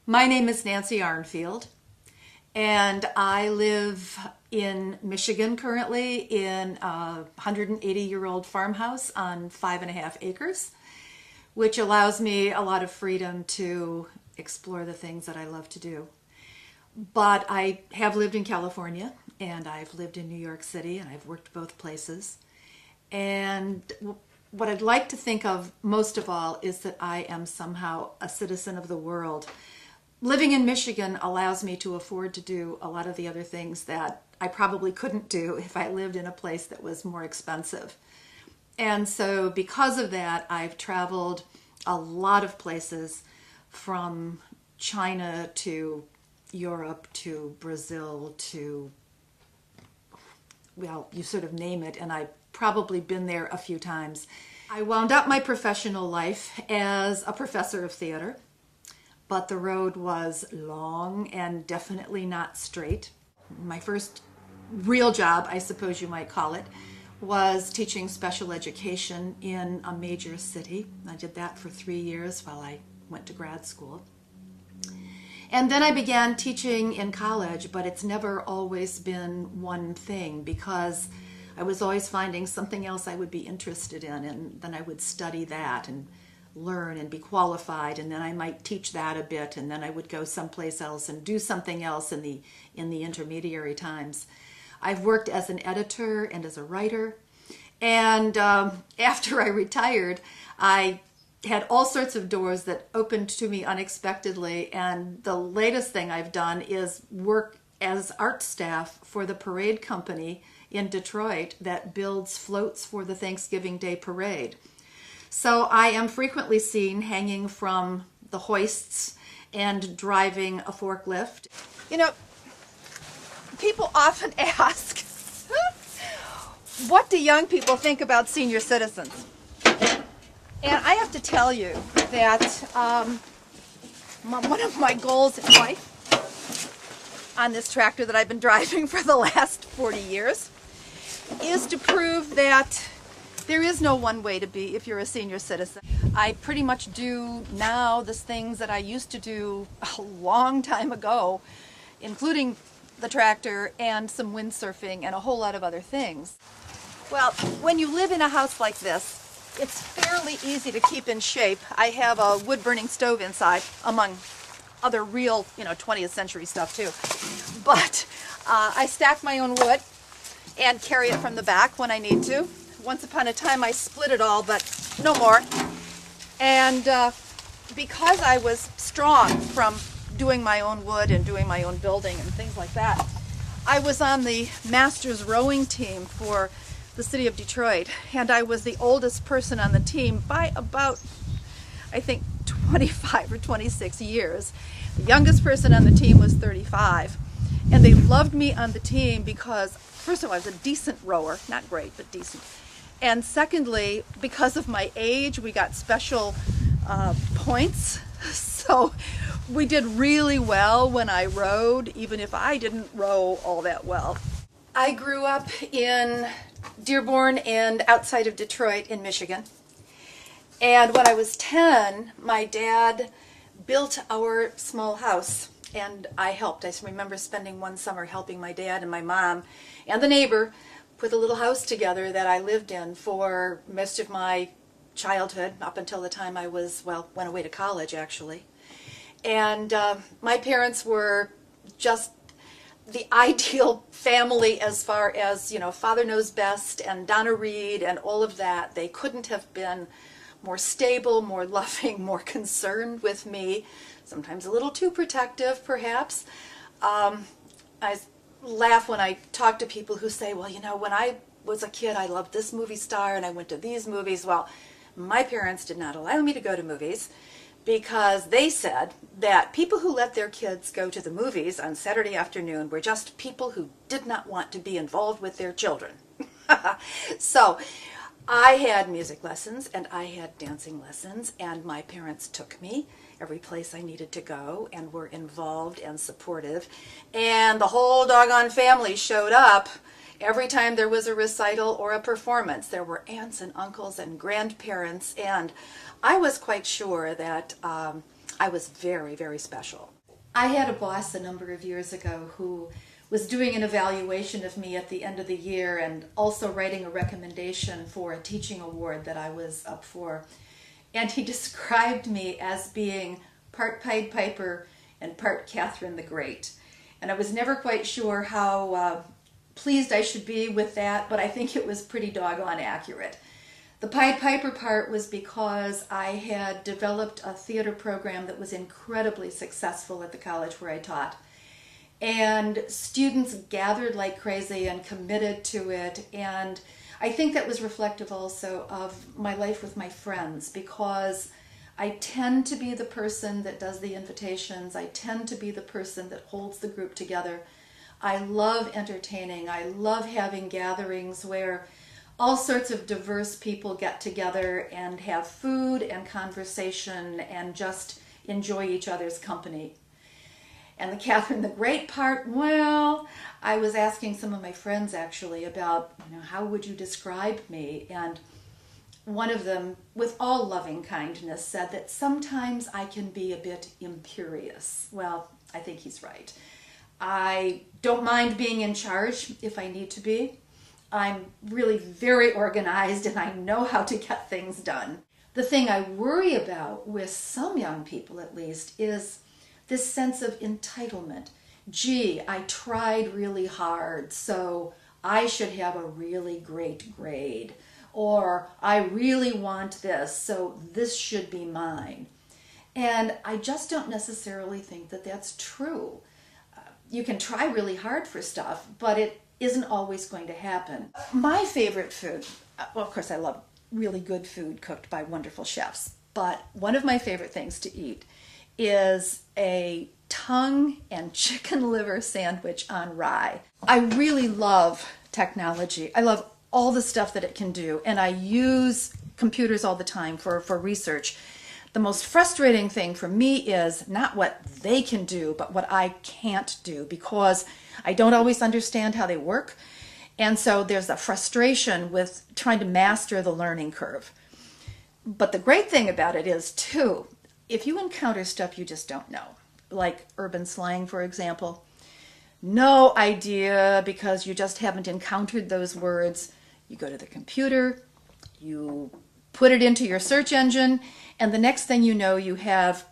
My name is Nancy Arnfield, and I live in Michigan currently in a 180-year-old farmhouse on 5.5 acres, which allows me a lot of freedom to explore the things that I love to do. But I have lived in California, and I've lived in New York City, and I've worked both places. And what I'd like to think of most of all is that I am somehow a citizen of the world. Living in Michigan allows me to afford to do a lot of the other things that I probably couldn't do if I lived in a place that was more expensive. And so because of that, I've traveled a lot of places, from China to Europe to Brazil to, well, you sort of name it, and I've probably been there a few times. I wound up my professional life as a professor of theater, but the road was long and definitely not straight. My first real job, I suppose you might call it, was teaching special education in a major city. I did that for 3 years while I went to grad school. And then I began teaching in college, but it's never always been one thing, because I was always finding something else I would be interested in, and then I would study that and learn and be qualified, and then I might teach that a bit, and then I would go someplace else and do something else in the intermediary times. I've worked as an editor and as a writer, and after I retired, I had all sorts of doors that opened to me unexpectedly, and the latest thing I've done is work as art staff for the parade company in Detroit that builds floats for the Thanksgiving Day parade. So I am frequently seen hanging from the hoists and driving a forklift. You know, people often ask, what do young people think about senior citizens? And I have to tell you that one of my goals in life on this tractor that I've been driving for the last 40 years is to prove that there is no one way to be if you're a senior citizen. I pretty much do now the things that I used to do a long time ago, including the tractor and some windsurfing and a whole lot of other things. Well, when you live in a house like this, it's fairly easy to keep in shape. I have a wood-burning stove inside, among other real, 20th century stuff too. But I stack my own wood and carry it from the back when I need to. Once upon a time I split it all, but no more. And because I was strong from doing my own wood and doing my own building and things like that, I was on the master's rowing team for the city of Detroit, and I was the oldest person on the team by about, I think, 25 or 26 years. The youngest person on the team was 35, and they loved me on the team because, first of all, I was a decent rower, not great, but decent. And secondly, because of my age, we got special points. So we did really well when I rowed, even if I didn't row all that well. I grew up in Dearborn and outside of Detroit in Michigan. And when I was 10, my dad built our small house, and I helped. I remember spending one summer helping my dad and my mom and the neighbor put a little house together that I lived in for most of my childhood, up until the time I went away to college, actually. And my parents were just the ideal family as far as, Father Knows Best and Donna Reed and all of that. They couldn't have been more stable, more loving, more concerned with me, sometimes a little too protective, perhaps. I laugh when I talk to people who say, well, when I was a kid, I loved this movie star and I went to these movies. Well, my parents did not allow me to go to movies because they said that people who let their kids go to the movies on Saturday afternoon were just people who did not want to be involved with their children. So I had music lessons and I had dancing lessons, and my parents took me every place I needed to go and were involved and supportive, and the whole doggone family showed up every time there was a recital or a performance. There were aunts and uncles and grandparents, and I was quite sure that I was very, very special. I had a boss a number of years ago who was doing an evaluation of me at the end of the year and also writing a recommendation for a teaching award that I was up for. And he described me as being part Pied Piper and part Catherine the Great. And I was never quite sure how pleased I should be with that, but I think it was pretty doggone accurate. The Pied Piper part was because I had developed a theater program that was incredibly successful at the college where I taught. And students gathered like crazy and committed to it. And I think that was reflective also of my life with my friends, because I tend to be the person that does the invitations. I tend to be the person that holds the group together. I love entertaining. I love having gatherings where all sorts of diverse people get together and have food and conversation and just enjoy each other's company. And the Catherine the Great part, well, I was asking some of my friends actually about, how would you describe me? And one of them, with all loving kindness, said that sometimes I can be a bit imperious. Well, I think he's right. I don't mind being in charge if I need to be. I'm really very organized and I know how to get things done. The thing I worry about, with some young people at least, is this sense of entitlement. Gee, I tried really hard, so I should have a really great grade. Or I really want this, so this should be mine. And I just don't necessarily think that that's true. You can try really hard for stuff, but it isn't always going to happen. My favorite food, well, of course I love really good food cooked by wonderful chefs, but one of my favorite things to eat is a tongue and chicken liver sandwich on rye. I really love technology. I love all the stuff that it can do, and I use computers all the time for research. The most frustrating thing for me is not what they can do, but what I can't do, because I don't always understand how they work. And so there's a frustration with trying to master the learning curve. But the great thing about it is, too, if you encounter stuff you just don't know, like urban slang, for example, no idea because you just haven't encountered those words, you go to the computer, you put it into your search engine, and the next thing you know, you have,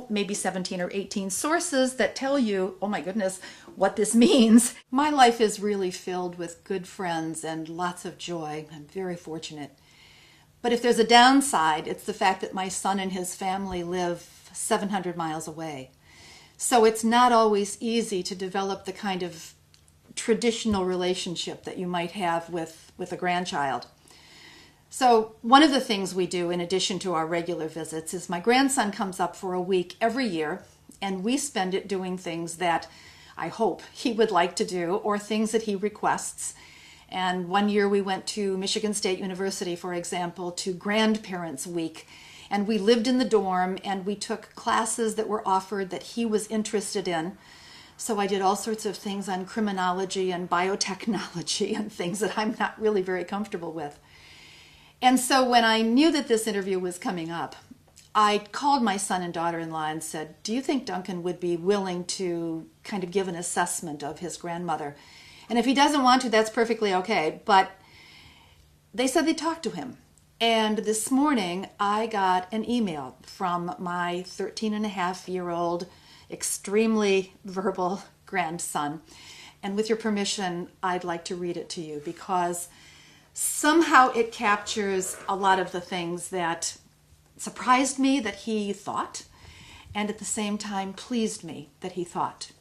maybe 17 or 18 sources that tell you, oh my goodness, what this means. My life is really filled with good friends and lots of joy. I'm very fortunate. But if there's a downside, it's the fact that my son and his family live 700 miles away. So it's not always easy to develop the kind of traditional relationship that you might have with a grandchild. So one of the things we do in addition to our regular visits is my grandson comes up for a week every year, and we spend it doing things that I hope he would like to do or things that he requests. And one year we went to Michigan State University, for example, to Grandparents' Week. And we lived in the dorm and we took classes that were offered that he was interested in. So I did all sorts of things on criminology and biotechnology and things that I'm not really very comfortable with. And so when I knew that this interview was coming up, I called my son and daughter-in-law and said, do you think Duncan would be willing to kind of give an assessment of his grandmother? And if he doesn't want to, that's perfectly okay. But they said they'd talk to him. And this morning, I got an email from my 13-and-a-half-year-old, extremely verbal grandson. And with your permission, I'd like to read it to you because somehow it captures a lot of the things that surprised me that he thought, and at the same time pleased me that he thought.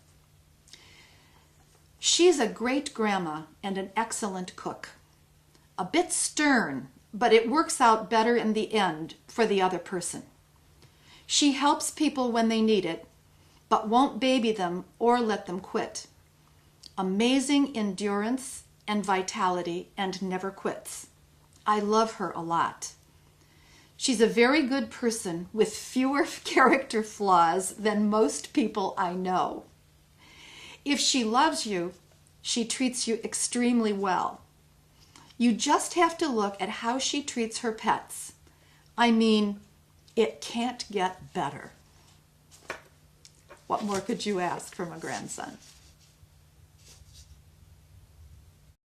She's a great grandma and an excellent cook. A bit stern, but it works out better in the end for the other person. She helps people when they need it, but won't baby them or let them quit. Amazing endurance and vitality and never quits. I love her a lot. She's a very good person with fewer character flaws than most people I know. If she loves you, she treats you extremely well. You just have to look at how she treats her pets. I mean, it can't get better. What more could you ask from a grandson?